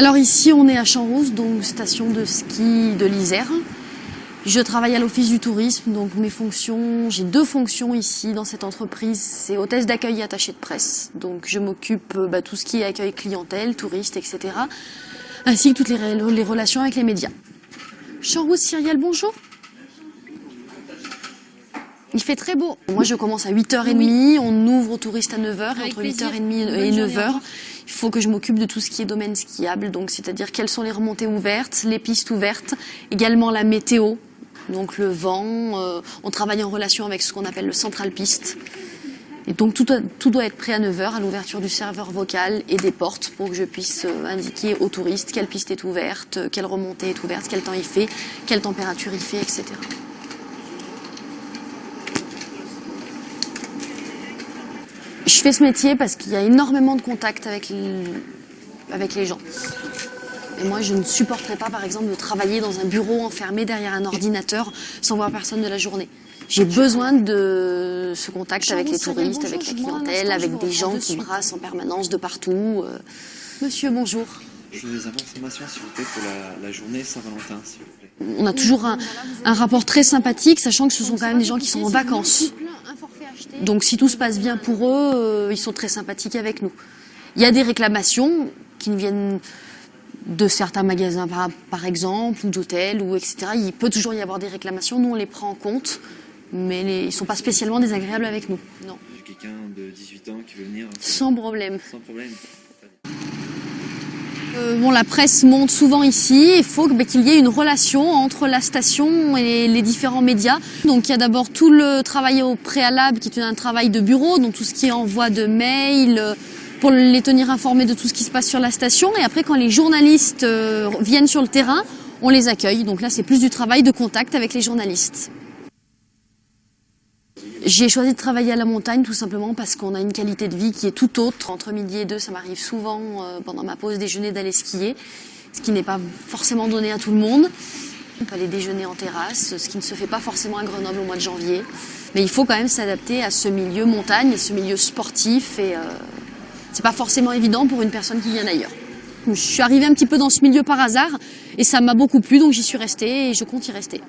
Alors ici on est à Champs-Rousse, donc station de ski de l'Isère. Je travaille à l'office du tourisme, donc mes fonctions, j'ai 2 fonctions ici dans cette entreprise, c'est hôtesse d'accueil et attachée de presse. Donc je m'occupe tout ce qui est accueil clientèle, touristes, etc. Ainsi que toutes les relations avec les médias. Champs-Rousse, Cyrielle, bonjour. Il fait très beau. Moi je commence à 8h30, on ouvre aux touristes à 9h, et entre 8h30 et 9h, il faut que je m'occupe de tout ce qui est domaine skiable, donc c'est-à-dire quelles sont les remontées ouvertes, les pistes ouvertes, également la météo. Donc le vent, on travaille en relation avec ce qu'on appelle le central piste. Et donc tout doit être prêt à 9h à l'ouverture du serveur vocal et des portes pour que je puisse indiquer aux touristes quelle piste est ouverte, quelle remontée est ouverte, quel temps il fait, quelle température il fait, etc. Je fais ce métier parce qu'il y a énormément de contact avec les gens. Et moi, je ne supporterais pas, par exemple, de travailler dans un bureau enfermé derrière un ordinateur sans voir personne de la journée. J'ai besoin de ce contact avec les touristes, avec la clientèle, avec des gens qui brassent en permanence de partout. Monsieur, bonjour. Je veux des informations, s'il vous plaît, pour la journée Saint-Valentin, s'il vous plaît. On a toujours un rapport très sympathique, sachant que ce sont quand même des gens qui sont en vacances. Donc si tout se passe bien pour eux, ils sont très sympathiques avec nous. Il y a des réclamations qui viennent de certains magasins par exemple, ou d'hôtels, ou etc. Il peut toujours y avoir des réclamations, nous on les prend en compte, mais ils ne sont pas spécialement désagréables avec nous. Non. J'ai quelqu'un de 18 ans qui veut venir. Sans problème. Sans problème. La presse monte souvent ici, il faut qu'il y ait une relation entre la station et les différents médias. Donc il y a d'abord tout le travail au préalable qui est un travail de bureau, donc tout ce qui est envoi de mails, pour les tenir informés de tout ce qui se passe sur la station. Et après quand les journalistes viennent sur le terrain, on les accueille. Donc là c'est plus du travail de contact avec les journalistes. J'ai choisi de travailler à la montagne tout simplement parce qu'on a une qualité de vie qui est tout autre. Entre midi et 2, ça m'arrive souvent pendant ma pause déjeuner d'aller skier, ce qui n'est pas forcément donné à tout le monde. On peut aller déjeuner en terrasse, ce qui ne se fait pas forcément à Grenoble au mois de janvier. Mais il faut quand même s'adapter à ce milieu montagne et ce milieu sportif. Et c'est pas forcément évident pour une personne qui vient d'ailleurs. Je suis arrivée un petit peu dans ce milieu par hasard et ça m'a beaucoup plu, donc j'y suis restée et je compte y rester.